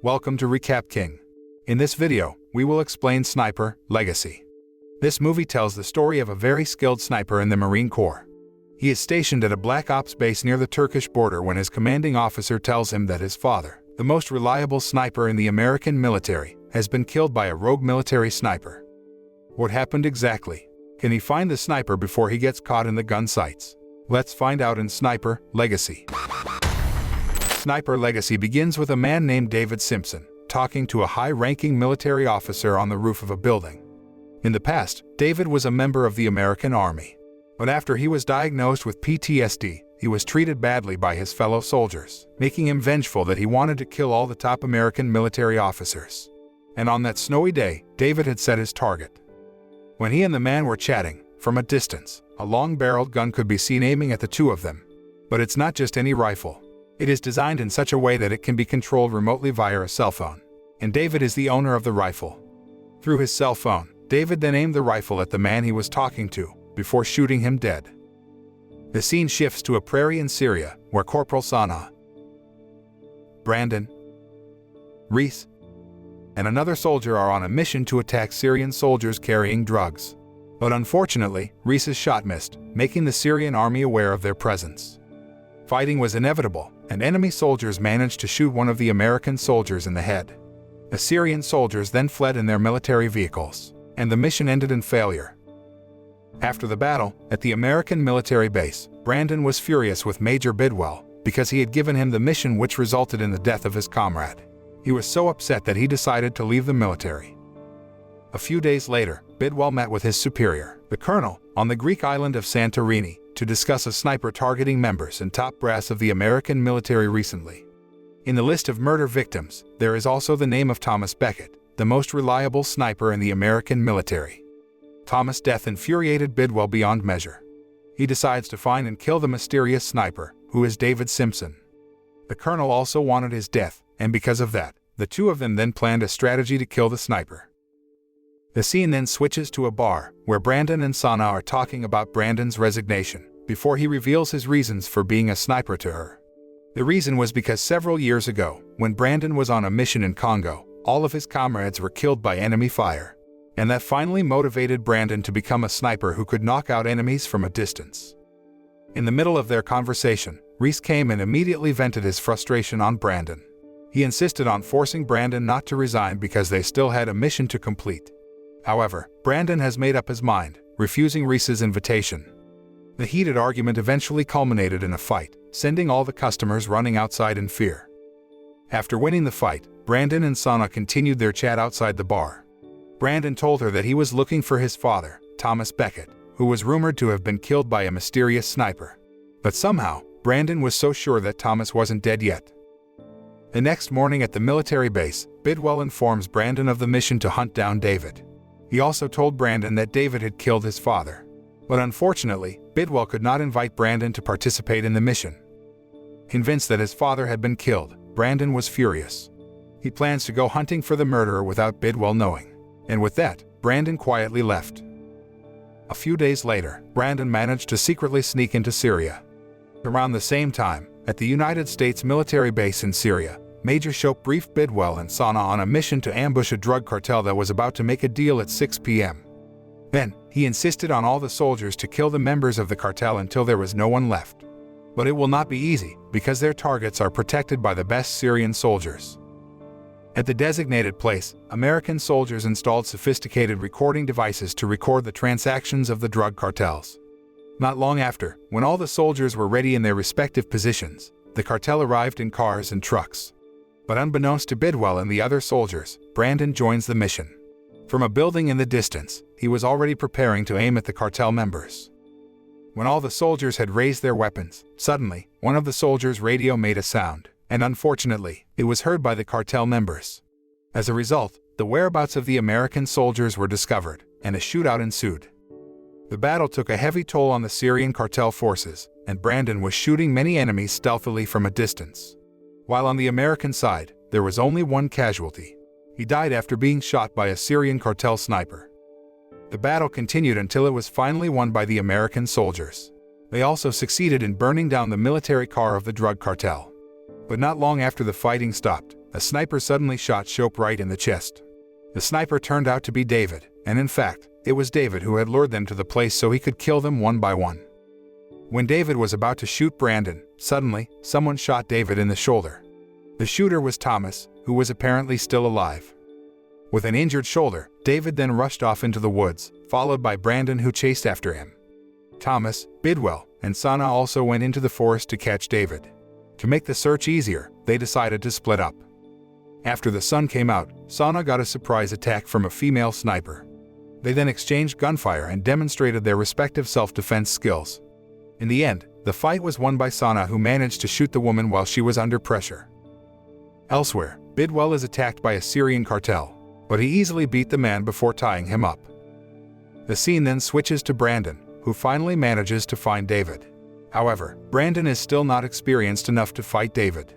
Welcome to Recap King. In this video, we will explain Sniper Legacy. This movie tells the story of a very skilled sniper in the Marine Corps. He is stationed at a Black Ops base near the Turkish border when his commanding officer tells him that his father, the most reliable sniper in the American military, has been killed by a rogue military sniper. What happened exactly? Can he find the sniper before he gets caught in the gun sights? Let's find out in Sniper Legacy. Sniper Legacy begins with a man named David Simpson talking to a high-ranking military officer on the roof of a building. In the past, David was a member of the American Army. But after he was diagnosed with PTSD, he was treated badly by his fellow soldiers, making him vengeful that he wanted to kill all the top American military officers. And on that snowy day, David had set his target. When he and the man were chatting, from a distance, a long-barreled gun could be seen aiming at the two of them. But it's not just any rifle. It is designed in such a way that it can be controlled remotely via a cell phone. And David is the owner of the rifle. Through his cell phone, David then aimed the rifle at the man he was talking to, before shooting him dead. The scene shifts to a prairie in Syria, where Corporal Sana, Brandon, Reese, and another soldier are on a mission to attack Syrian soldiers carrying drugs. But unfortunately, Reese's shot missed, making the Syrian army aware of their presence. Fighting was inevitable, and enemy soldiers managed to shoot one of the American soldiers in the head. The Syrian soldiers then fled in their military vehicles, and the mission ended in failure. After the battle, at the American military base, Brandon was furious with Major Bidwell because he had given him the mission which resulted in the death of his comrade. He was so upset that he decided to leave the military. A few days later, Bidwell met with his superior, the colonel, on the Greek island of Santorini, to discuss a sniper targeting members and top brass of the American military recently. In the list of murder victims, there is also the name of Thomas Beckett, the most reliable sniper in the American military. Thomas' death infuriated Bidwell beyond measure. He decides to find and kill the mysterious sniper, who is David Simpson. The colonel also wanted his death, and because of that, the two of them then planned a strategy to kill the sniper. The scene then switches to a bar, where Brandon and Sana are talking about Brandon's resignation, before he reveals his reasons for being a sniper to her. The reason was because several years ago, when Brandon was on a mission in Congo, all of his comrades were killed by enemy fire. And that finally motivated Brandon to become a sniper who could knock out enemies from a distance. In the middle of their conversation, Reese came and immediately vented his frustration on Brandon. He insisted on forcing Brandon not to resign because they still had a mission to complete. However, Brandon has made up his mind, refusing Reese's invitation. The heated argument eventually culminated in a fight, sending all the customers running outside in fear. After winning the fight, Brandon and Sana continued their chat outside the bar. Brandon told her that he was looking for his father, Thomas Beckett, who was rumored to have been killed by a mysterious sniper. But somehow, Brandon was so sure that Thomas wasn't dead yet. The next morning at the military base, Bidwell informs Brandon of the mission to hunt down David. He also told Brandon that David had killed his father. But unfortunately, Bidwell could not invite Brandon to participate in the mission. Convinced that his father had been killed, Brandon was furious. He plans to go hunting for the murderer without Bidwell knowing. And with that, Brandon quietly left. A few days later, Brandon managed to secretly sneak into Syria. Around the same time, at the United States military base in Syria, Major Shope briefed Bidwell and Sana on a mission to ambush a drug cartel that was about to make a deal at 6 p.m. Then, he insisted on all the soldiers to kill the members of the cartel until there was no one left. But it will not be easy, because their targets are protected by the best Syrian soldiers. At the designated place, American soldiers installed sophisticated recording devices to record the transactions of the drug cartels. Not long after, when all the soldiers were ready in their respective positions, the cartel arrived in cars and trucks. But unbeknownst to Bidwell and the other soldiers, Brandon joins the mission. From a building in the distance, he was already preparing to aim at the cartel members. When all the soldiers had raised their weapons, suddenly, one of the soldiers' radio made a sound, and unfortunately, it was heard by the cartel members. As a result, the whereabouts of the American soldiers were discovered, and a shootout ensued. The battle took a heavy toll on the Syrian cartel forces, and Brandon was shooting many enemies stealthily from a distance. While on the American side, there was only one casualty. He died after being shot by a Syrian cartel sniper. The battle continued until it was finally won by the American soldiers. They also succeeded in burning down the military car of the drug cartel. But not long after the fighting stopped, a sniper suddenly shot Shope right in the chest. The sniper turned out to be David, and in fact, it was David who had lured them to the place so he could kill them one by one. When David was about to shoot Brandon, suddenly, someone shot David in the shoulder. The shooter was Thomas, who was apparently still alive. With an injured shoulder, David then rushed off into the woods, followed by Brandon, who chased after him. Thomas, Bidwell, and Sana also went into the forest to catch David. To make the search easier, they decided to split up. After the sun came out, Sana got a surprise attack from a female sniper. They then exchanged gunfire and demonstrated their respective self-defense skills. In the end, the fight was won by Sana, who managed to shoot the woman while she was under pressure. Elsewhere, Bidwell is attacked by a Syrian cartel, but he easily beat the man before tying him up. The scene then switches to Brandon, who finally manages to find David. However, Brandon is still not experienced enough to fight David.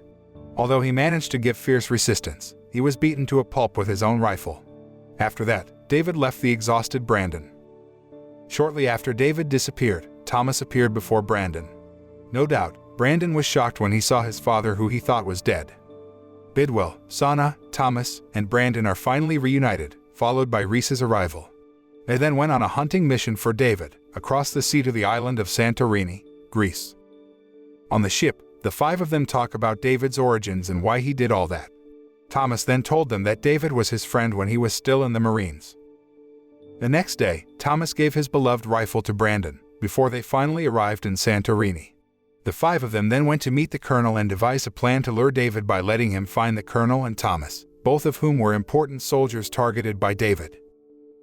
Although he managed to give fierce resistance, he was beaten to a pulp with his own rifle. After that, David left the exhausted Brandon. Shortly after David disappeared, Thomas appeared before Brandon. No doubt, Brandon was shocked when he saw his father, who he thought was dead. Bidwell, Sana, Thomas, and Brandon are finally reunited, followed by Reese's arrival. They then went on a hunting mission for David, across the sea to the island of Santorini, Greece. On the ship, the five of them talk about David's origins and why he did all that. Thomas then told them that David was his friend when he was still in the Marines. The next day, Thomas gave his beloved rifle to Brandon, before they finally arrived in Santorini. The five of them then went to meet the colonel and devise a plan to lure David by letting him find the colonel and Thomas, both of whom were important soldiers targeted by David.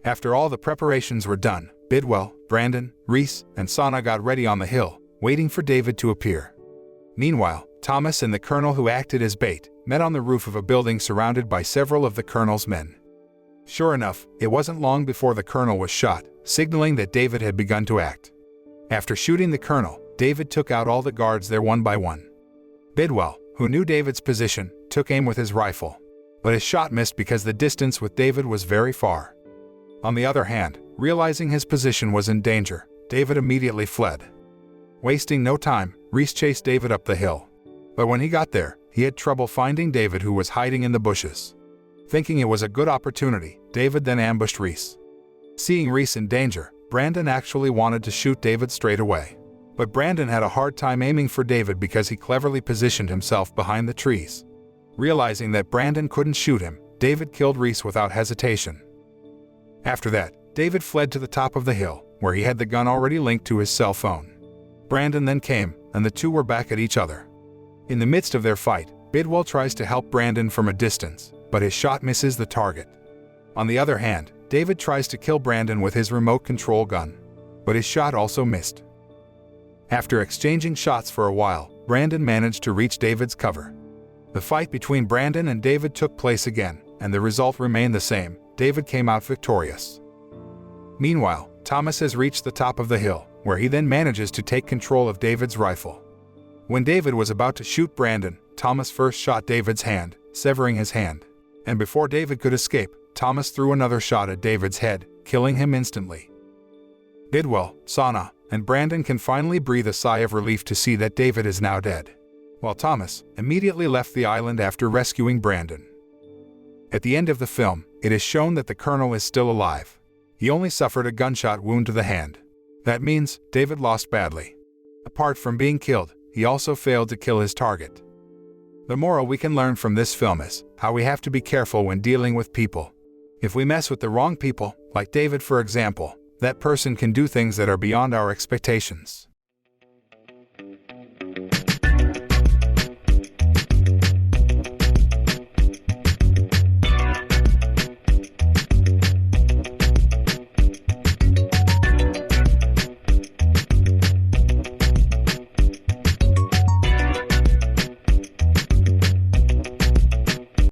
After all the preparations were done, Bidwell, Brandon, Reese, and Sana got ready on the hill, waiting for David to appear. Meanwhile, Thomas and the colonel, who acted as bait, met on the roof of a building surrounded by several of the colonel's men. Sure enough, it wasn't long before the colonel was shot, signaling that David had begun to act. After shooting the colonel, David took out all the guards there one by one. Bidwell, who knew David's position, took aim with his rifle, but his shot missed because the distance with David was very far. On the other hand, realizing his position was in danger, David immediately fled. Wasting no time, Reese chased David up the hill. But when he got there, he had trouble finding David, who was hiding in the bushes. Thinking it was a good opportunity, David then ambushed Reese. Seeing Reese in danger, Brandon actually wanted to shoot David straight away. But Brandon had a hard time aiming for David because he cleverly positioned himself behind the trees. Realizing that Brandon couldn't shoot him, David killed Reese without hesitation. After that, David fled to the top of the hill, where he had the gun already linked to his cell phone. Brandon then came, and the two were back at each other. In the midst of their fight, Bidwell tries to help Brandon from a distance, but his shot misses the target. On the other hand, David tries to kill Brandon with his remote control gun, but his shot also missed. After exchanging shots for a while, Brandon managed to reach David's cover. The fight between Brandon and David took place again, and the result remained the same. David came out victorious. Meanwhile, Thomas has reached the top of the hill, where he then manages to take control of David's rifle. When David was about to shoot Brandon, Thomas first shot David's hand, severing his hand. And before David could escape, Thomas threw another shot at David's head, killing him instantly. Bidwell, Sana, and Brandon can finally breathe a sigh of relief to see that David is now dead, while Thomas immediately left the island after rescuing Brandon. At the end of the film, it is shown that the colonel is still alive. He only suffered a gunshot wound to the hand. That means David lost badly. Apart from being killed, he also failed to kill his target. The moral we can learn from this film is how we have to be careful when dealing with people. If we mess with the wrong people, like David for example, that person can do things that are beyond our expectations.